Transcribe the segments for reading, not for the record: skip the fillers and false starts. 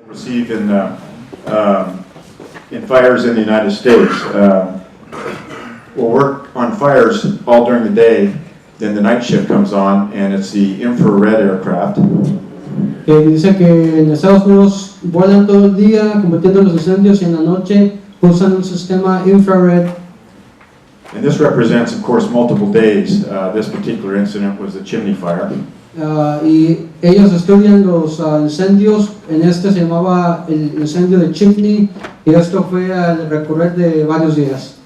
receive in fires in the United States. We'll work on fires all during the day, then the night shift comes on, and it's the infrared aircraft. Dice que en Estados Unidos vuelan todo el día combatiendo los incendios y en la noche usan un sistema infrared. And this represents, of course, multiple days. This particular incident was the chimney fire. Y ellos estudian los incendios. En este se llamaba el incendio de Chimney y esto fue al recorrer de varios días.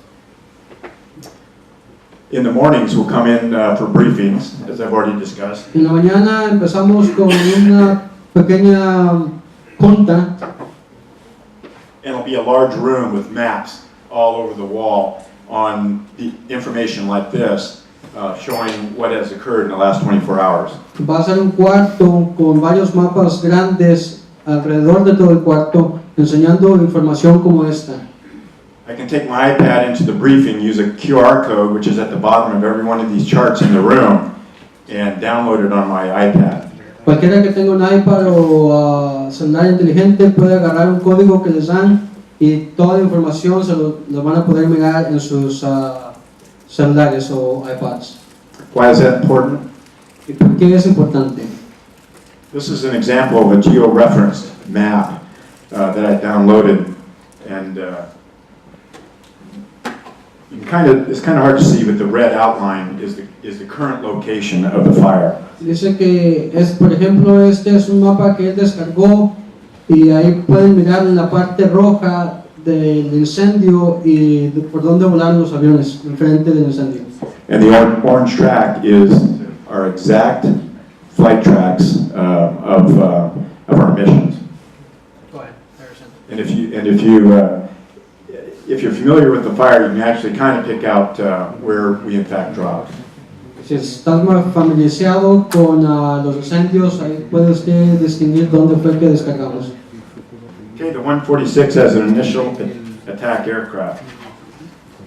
In the mornings, we'll come in for briefings, as I've already discussed. En la mañana empezamos con una pequeña junta. And it'll be a large room with maps all over the wall on the information like this, showing what has occurred in the last 24 hours. Va a ser un cuarto con varios mapas grandes alrededor de todo el cuarto, enseñando información como esta. I can take my iPad into the briefing, use a QR code, which is at the bottom of every one of these charts in the room, and download it on my iPad. Cualquiera que tenga un iPad o celular inteligente puede agarrar un código que les dan y toda la información se lo van a poder mirar en sus celulares o iPads. Why is that important? ¿Y por qué es importante? This is an example of a geo-referenced map that I downloaded, and it's kind of hard to see, but the red outline is the current location of the fire. Dice que por ejemplo, este es un mapa que él descargó y ahí pueden mirar en la parte roja del incendio y por dónde volaron los aviones enfrente del incendio. And the orange track is our exact flight tracks of our missions. Go ahead, Harrison. And if you're familiar with the fire, you can actually kind of pick out where we in fact dropped. Si estás más familiarizado con los incendios, ahí puede usted distinguir dónde fue que descargamos. Okay, the 146 has an initial attack aircraft.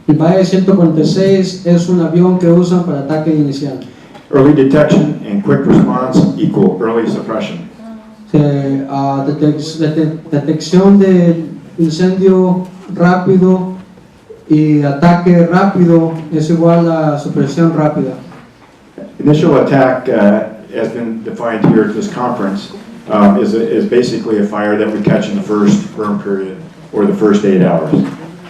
El Bae 146 es un avión que usan para ataque inicial. Early detection and quick response equal early suppression. Detección de incendio rápido y ataque rápido es igual a supresión rápida. Initial attack, has been defined here at this conference, is basically a fire that we catch in the first burn period or the first 8 hours.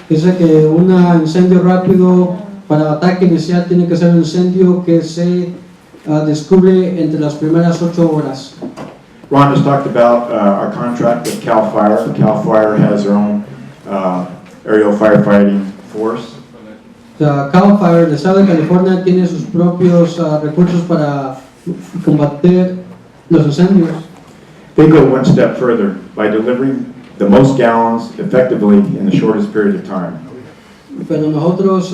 Dice que un incendio rápido para ataque inicial tiene que ser un incendio que se descubre entre las primeras 8 horas. Ron has talked about our contract with CAL FIRE. CAL FIRE has their own aerial firefighting force. CAL FIRE, el estado de California, tiene sus propios recursos para combatir los incendios. They go one step further by delivering the most gallons effectively in the shortest period of time. Pero nosotros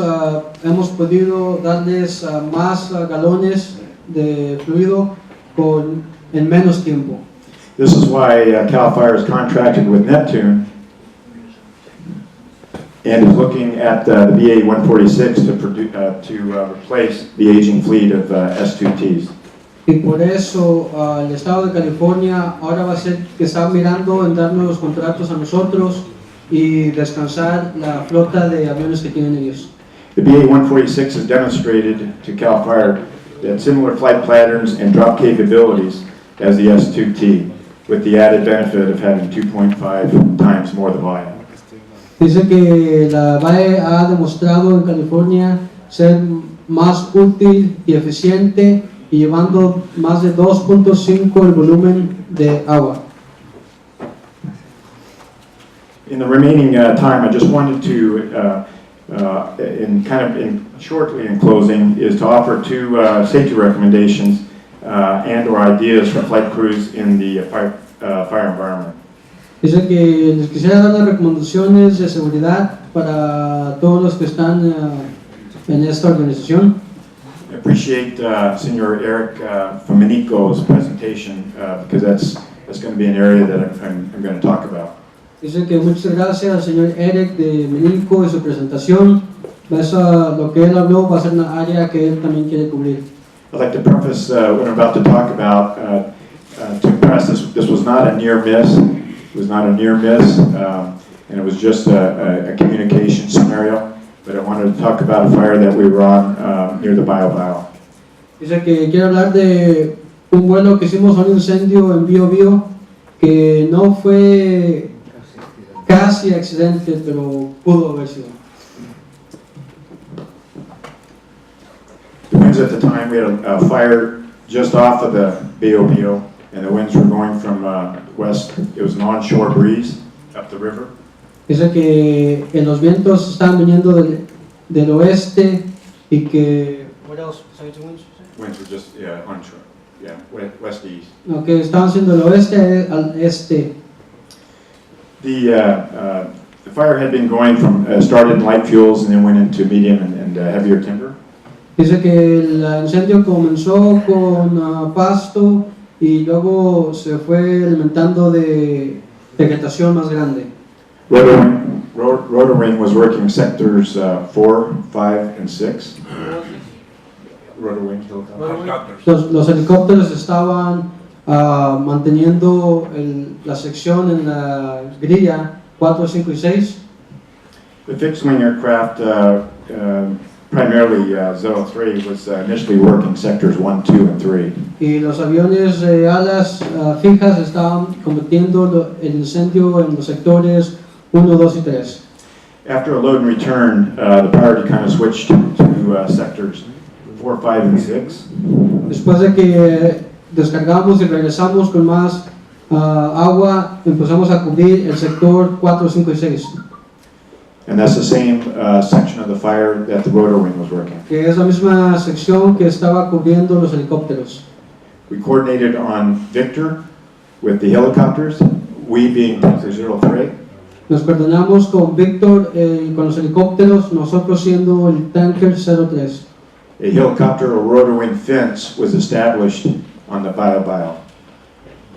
hemos podido darles más galones de fluido en menos tiempo. This is why CAL FIRE is contracted with Neptune and is looking at the BA-146 to replace the aging fleet of S2Ts. Y por eso el estado de California ahora va a ser que está mirando en darnos los contratos a nosotros y descansar la flota de aviones que tienen ellos. The BA-146 has demonstrated to CAL FIRE that similar flight patterns and drop capabilities as the S2T, with the added benefit of having 2.5 times more the volume. Dice que la BAE ha demostrado en California ser más útil y eficiente y llevando más de 2.5 el volumen de agua. In the remaining time, I just wanted to, shortly in closing, is to offer 2 safety recommendations and/or ideas for flight crews in the fire environment. Dice que les quisiera dar las recomendaciones de seguridad para todos los que están en esta organización. I appreciate Senor Eric Feminico's presentation because that's going to be an area that I'm going to talk about. Dice que muchas gracias al señor Eric de Menico y su presentación. Eso, lo que él habló va a ser una área que él también quiere cubrir. I'd like to preface what I'm about to talk about to impress this was not a near miss. It was not a near miss, and it was just a communication scenario. But I wanted to talk about a fire that we were on near the Bio Bio. Dice que quiere hablar de un vuelo que hicimos a un incendio en Bio Bio, que no fue casi accidente, pero pudo haber sido. The winds at the time, we had a fire just off of the Bio Bio, and the winds were going from west. It was an onshore breeze up the river. Dice que los vientos estaban viniendo del oeste y que... What else besides winds? Winds were just, onshore, west to east. No, que estaban siendo del oeste al este. The fire had been going from, started in light fuels and then went into medium and heavier timber. Dice que el incendio comenzó con pasto y luego se fue alimentando de vegetación más grande. Rotoring was working sectors 4, 5, and 6. Rotowing helicopters. Los helicópteros estaban manteniendo la sección en la grilla 4, 5 y 6. The fixed-wing aircraft, primarily 03, was initially working sectors 1, 2, and 3. Y los aviones de alas fijas estaban combatiendo el incendio en los sectores 1, 2 y 3. After a load and return, the priority kind of switched to sectors 4, 5, and 6. Después de que descargamos y regresamos con más agua, empezamos a cubrir el sector 4, 5 y 6. And that's the same section of the fire that the rotor wing was working. Que es la misma sección que estaba cubriendo los helicópteros. We coordinated on Victor with the helicopters, we being Tanker 03. Nos coordinamos con Víctor y con los helicópteros, nosotros siendo el Tanker 03. A helicopter or rotor wing fence was established on the Bio Bio.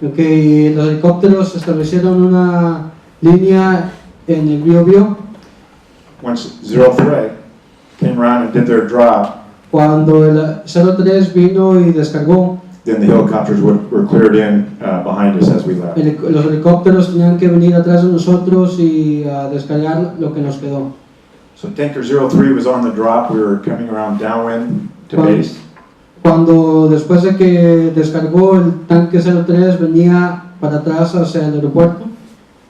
Okay, los helicópteros establecieron una línea en el Bio Bio. Once 03 came around and did their drop, Cuando el 03 vino y descargó, then the helicopters were cleared in behind us as we left. los helicópteros tenían que venir atrás de nosotros y descargar lo que nos quedó. So Tanker 03 was on the drop, we were coming around downwind to base. Cuando después de que descargó el tanque 03 venía para atrás hacia el aeropuerto.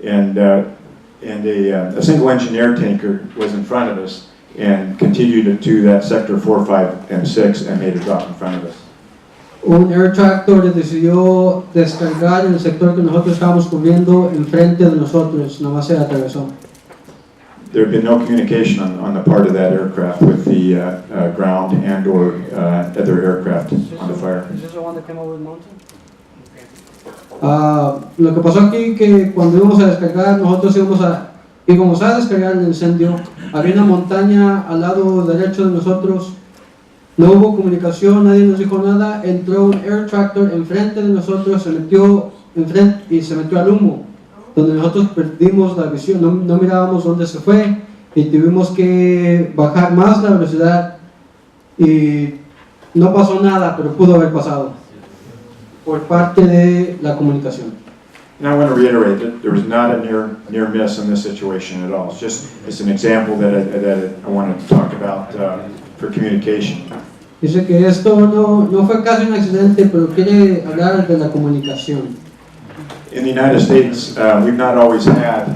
And a single engineer tanker was in front of us and continued to that sector 4, 5, and 6 and made a drop in front of us. Un air tractor decidió descargar en el sector que nosotros estábamos cubriendo enfrente de nosotros, nada más se atravesó. There had been no communication on the part of that aircraft with the ground and or other aircraft on the fire. Is this the one that came over the mountain? Lo que pasó aquí que cuando íbamos a descargar, nosotros íbamos a descargar el incendio, había una montaña al lado derecho de nosotros, no hubo comunicación, nadie nos dijo nada, entró un air tractor enfrente de nosotros, se metió enfrente y se metió al humo, donde nosotros perdimos la visión, no mirábamos dónde se fue y tuvimos que bajar más la velocidad y no pasó nada, pero pudo haber pasado por parte de la comunicación. And I want to reiterate that there was not a near miss in this situation at all. It's an example that I want to talk about for communication. Dice que esto no fue casi un accidente, pero quiere hablar de la comunicación. In the United States, we've not always had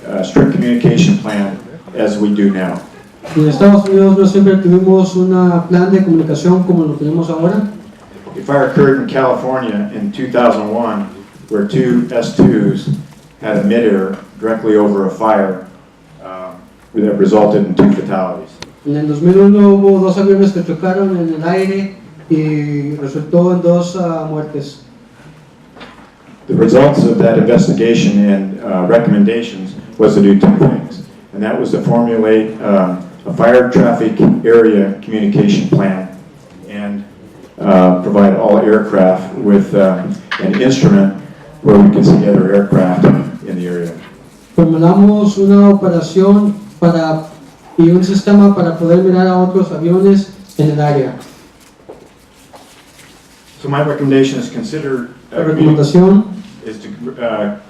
a strict communication plan as we do now. En Estados Unidos no siempre tuvimos un plan de comunicación como lo tenemos ahora. A fire occurred in California in 2001 where two S2s had a midair directly over a fire that resulted in 2 fatalities. En el 2001 hubo 2 aviones que chocaron en el aire y resultó en 2 muertes. The results of that investigation and recommendations was to do 2 things, and that was to formulate a fire traffic area communication plan and provide all aircraft with an instrument where we could see other aircraft in the area. Formulamos una operación y un sistema para poder mirar a otros aviones en el área. So my recommendation is consider La recomendación is to